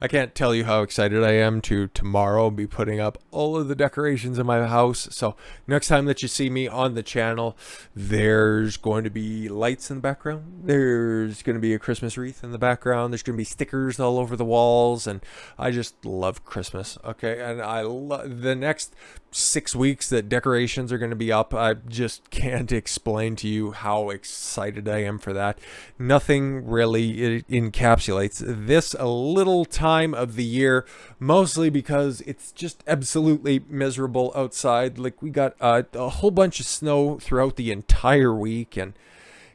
I can't tell you how excited I am to tomorrow be putting up all of the decorations in my house. So next time that you see me on the channel, there's going to be lights in the background. There's going to be a Christmas wreath in the background. There's going to be stickers all over the walls, and I just love Christmas. Okay, and I love the next 6 weeks that decorations are going to be up. I just can't explain to you how excited I am for that. Nothing really encapsulates this a little time of the year, mostly because it's just absolutely miserable outside. Like, we got a whole bunch of snow throughout the entire week, and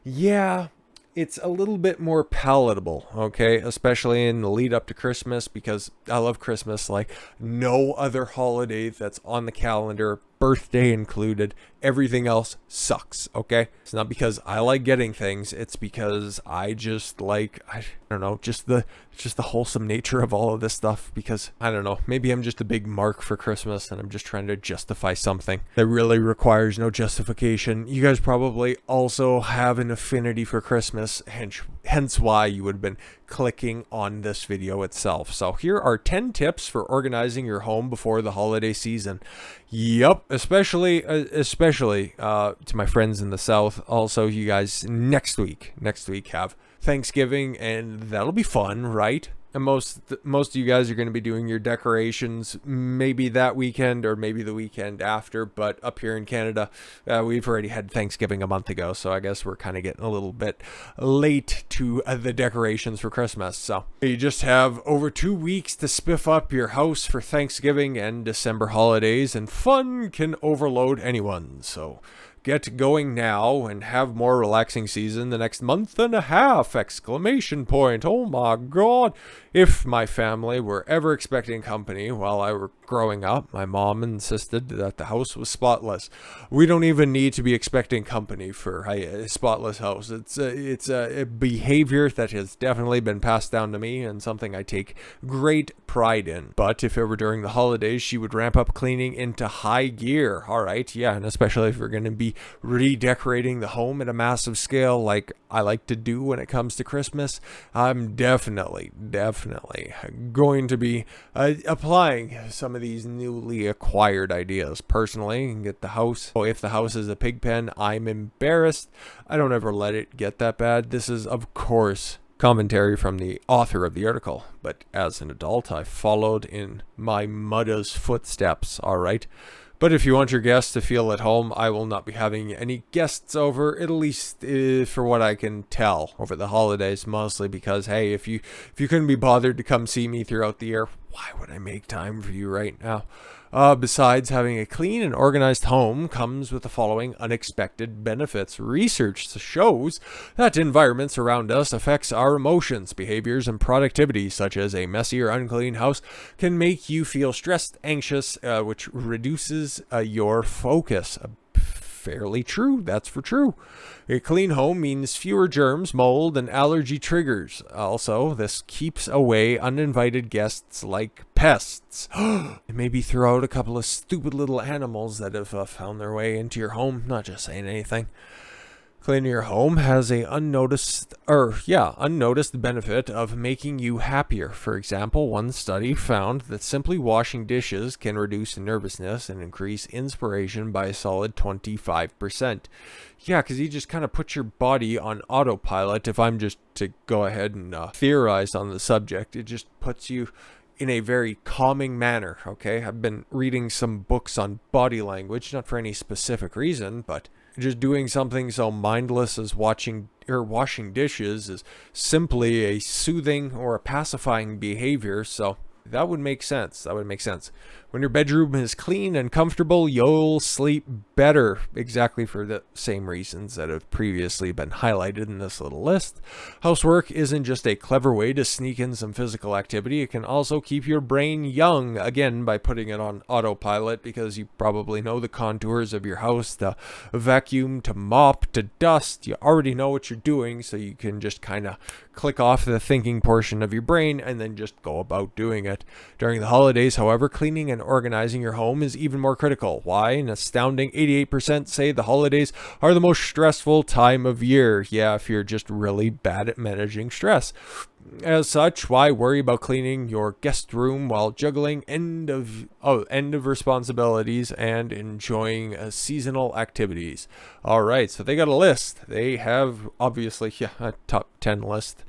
yeah, it's a little bit more palatable, okay? Especially in the lead up to Christmas, because I love Christmas like no other holiday that's on the calendar, birthday included. Everything else sucks, okay? It's not because I like getting things, it's because I just like, I don't know, just the wholesome nature of all of this stuff. Because I don't know, maybe I'm just a big mark for Christmas and I'm just trying to justify something that really requires no justification. You guys probably also have an affinity for Christmas, hence why you would have been clicking on this video itself. So here are 10 tips for organizing your home before the holiday season. Yep, especially to my friends in the South. Also, you guys, next week have Thanksgiving, and that'll be fun, right? And most of you guys are going to be doing your decorations maybe that weekend or maybe the weekend after. But up here in Canada, we've already had Thanksgiving a month ago, so I guess we're kind of getting a little bit late to the decorations for Christmas. So you just have over 2 weeks to spiff up your house for Thanksgiving and December holidays, and fun can overload anyone. So get going now and have more relaxing season the next month and a half! Exclamation point. Oh my god. If my family were ever expecting company while I were growing up, my mom insisted that the house was spotless. We don't even need to be expecting company for a spotless house. It's a behavior that has definitely been passed down to me and something I take great pride in. But if it were during the holidays, she would ramp up cleaning into high gear. Alright, yeah, and especially if we're going to be redecorating the home at a massive scale like I like to do when it comes to Christmas, I'm definitely going to be applying some of these newly acquired ideas personally and get the house. Oh, if the house is a pig pen, I'm embarrassed. I don't ever let it get that bad. This is, of course, commentary from the author of the article, but as an adult, I followed in my mother's footsteps, alright? But if you want your guests to feel at home, I will not be having any guests over, at least for what I can tell, over the holidays, mostly because, hey, if you couldn't be bothered to come see me throughout the year, why would I make time for you right now? Besides, having a clean and organized home comes with the following unexpected benefits. Research shows that environments around us affects our emotions, behaviors, and productivity, such as a messy or unclean house can make you feel stressed, anxious, which reduces your focus. Fairly true. That's for true. A clean home means fewer germs, mold, and allergy triggers. Also, this keeps away uninvited guests like pests. And maybe throw out a couple of stupid little animals that have found their way into your home. Not just saying anything. Cleaning your home has a unnoticed benefit of making you happier. For example, one study found that simply washing dishes can reduce nervousness and increase inspiration by a solid 25%. Yeah, because you just kind of put your body on autopilot. If I'm just to go ahead and theorize on the subject, it just puts you in a very calming manner, okay? I've been reading some books on body language, not for any specific reason, but just doing something so mindless as washing dishes is simply a soothing or a pacifying behavior, so that would make sense. When your bedroom is clean and comfortable, you'll sleep better, exactly for the same reasons that have previously been highlighted in this little list. Housework isn't just a clever way to sneak in some physical activity. It can also keep your brain young, again, by putting it on autopilot, because you probably know the contours of your house, to vacuum, to mop, to dust. You already know what you're doing, so you can just kind of click off the thinking portion of your brain and then just go about doing it. it. During the holidays, however, cleaning and organizing your home is even more critical. Why? An astounding 88% say the holidays are the most stressful time of year. Yeah, if you're just really bad at managing stress. As such, why worry about cleaning your guest room while juggling end of responsibilities and enjoying seasonal activities? All right, so they got a list. They have obviously a top 10 list.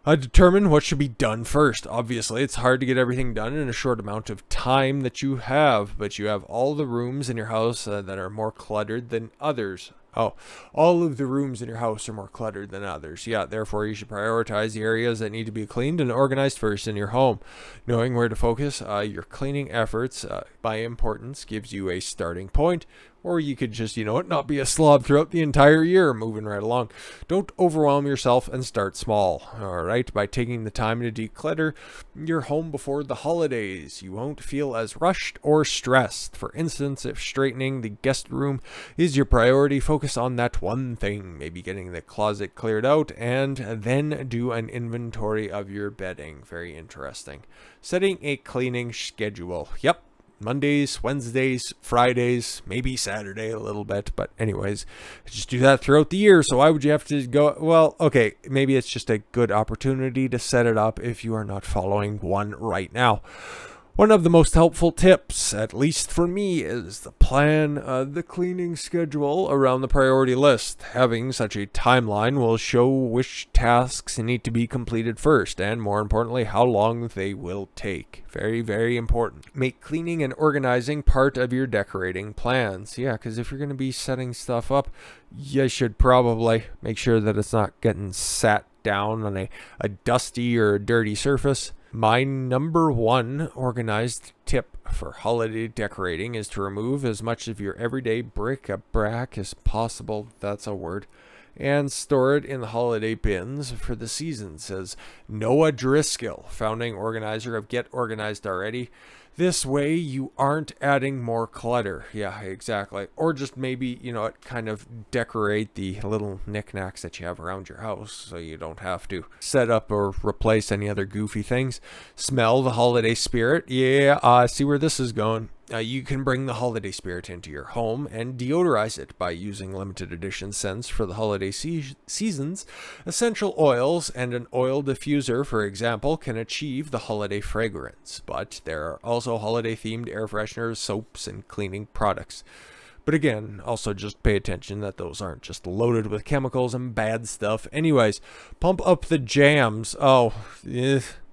Determine what should be done first. Obviously, it's hard to get everything done in a short amount of time that you have, but you have all the rooms in your house that are more cluttered than others. Oh, all of the rooms in your house are more cluttered than others. Yeah, therefore you should prioritize the areas that need to be cleaned and organized first in your home. Knowing where to focus your cleaning efforts by importance gives you a starting point. Or you could just, not be a slob throughout the entire year, moving right along. Don't overwhelm yourself and start small, all right? By taking the time to declutter your home before the holidays, you won't feel as rushed or stressed. For instance, if straightening the guest room is your priority, focus on that one thing, maybe getting the closet cleared out, and then do an inventory of your bedding. Very interesting. Setting a cleaning schedule. Yep. Mondays, Wednesdays, Fridays, maybe Saturday a little bit. But anyways, just do that throughout the year. So why would you have to go? Well, okay, maybe it's just a good opportunity to set it up if you are not following one right now. One of the most helpful tips, at least for me, is the plan the cleaning schedule around the priority list. Having such a timeline will show which tasks need to be completed first, and more importantly, how long they will take. Very, very important. Make cleaning and organizing part of your decorating plans. Yeah, because if you're going to be setting stuff up, you should probably make sure that it's not getting sat down on a dusty or a dirty surface. My number one organized tip for holiday decorating is to remove as much of your everyday bric-a-brac as possible. That's a word. And store it in the holiday bins for the season, says Noah Driscoll, founding organizer of Get Organized Already. This way you aren't adding more clutter. Yeah, exactly. Or just maybe, kind of decorate the little knickknacks that you have around your house so you don't have to set up or replace any other goofy things. Smell the holiday spirit. Yeah, I see where this is going. You can bring the holiday spirit into your home and deodorize it by using limited edition scents for the holiday seasons. Essential oils and an oil diffuser, for example, can achieve the holiday fragrance. But there are also holiday-themed air fresheners, soaps, and cleaning products. But again, also just pay attention that those aren't just loaded with chemicals and bad stuff. Anyways, pump up the jams.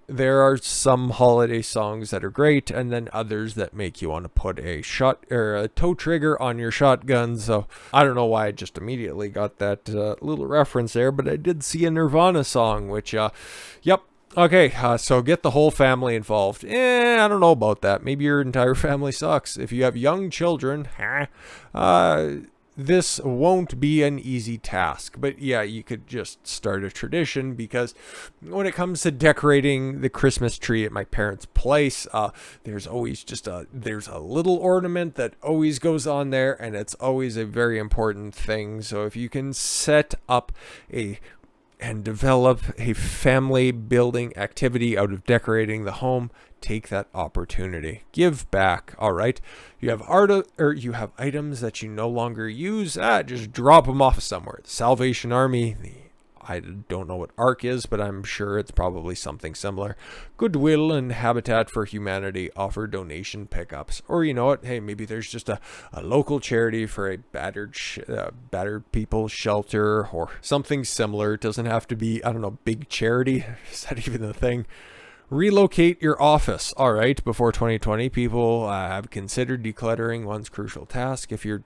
There are some holiday songs that are great, and then others that make you want to put a shot or a toe trigger on your shotgun. So I don't know why I just immediately got that little reference there, but I did see a Nirvana song, which, yep. Okay, so get the whole family involved. I don't know about that. Maybe your entire family sucks. If you have young children, this won't be an easy task, but yeah, you could just start a tradition, because when it comes to decorating the Christmas tree at my parents' place, there's always there's a little ornament that always goes on there, and it's always a very important thing. So if you can set up and develop a family building activity out of decorating the home, take that opportunity. Give back. All right. You have items that you no longer use. Just drop them off somewhere. The Salvation Army, I don't know what ARC is, but I'm sure it's probably something similar. Goodwill and Habitat for Humanity offer donation pickups. Or you know what? Hey, maybe there's just a local charity for a battered people shelter or something similar. It doesn't have to be, big charity. Is that even a thing? Relocate your office. All right, before 2020, people have considered decluttering one's crucial task. If your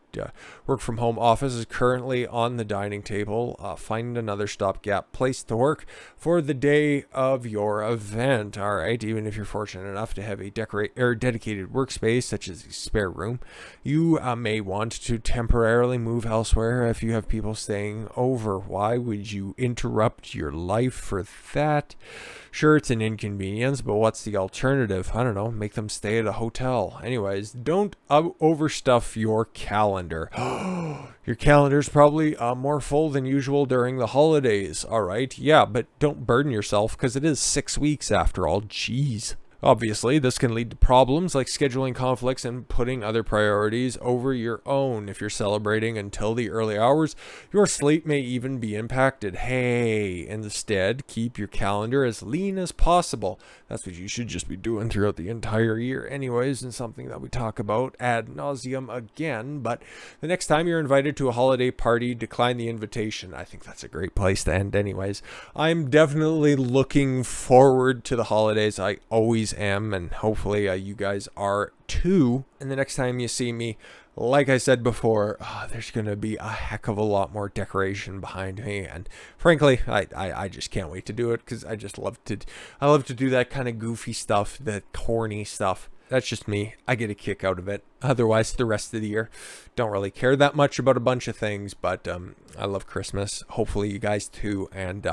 work from home office is currently on the dining table, find another stopgap place to work for the day of your event. All right, even if you're fortunate enough to have a dedicated workspace, such as a spare room, you may want to temporarily move elsewhere if you have people staying over. Why would you interrupt your life for that? Sure, it's an inconvenience, but what's the alternative? I don't know, make them stay at a hotel. Anyways, don't overstuff your calendar. Your calendar's probably more full than usual during the holidays. All right, yeah, but don't burden yourself, because it is 6 weeks after all. Jeez. Obviously, this can lead to problems like scheduling conflicts and putting other priorities over your own. If you're celebrating until the early hours, your sleep may even be impacted. Hey, instead, keep your calendar as lean as possible. That's what you should just be doing throughout the entire year, anyways, and something that we talk about ad nauseum again. But the next time you're invited to a holiday party, decline the invitation. I think that's a great place to end, anyways. I'm definitely looking forward to the holidays. I always am, and hopefully you guys are too. And the next time you see me, like I said before, there's going to be a heck of a lot more decoration behind me, and frankly, I just can't wait to do it, because I love to do that kind of goofy stuff, the corny stuff. That's just me. I get a kick out of it. Otherwise, the rest of the year, don't really care that much about a bunch of things, but I love Christmas. Hopefully you guys too, and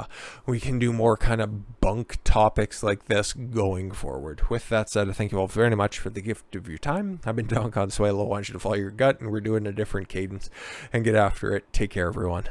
we can do more kind of bunk topics like this going forward. With that said, I thank you all very much for the gift of your time. I've been Don Consuelo. I want you to follow your gut, and we're doing a different cadence and get after it. Take care, everyone.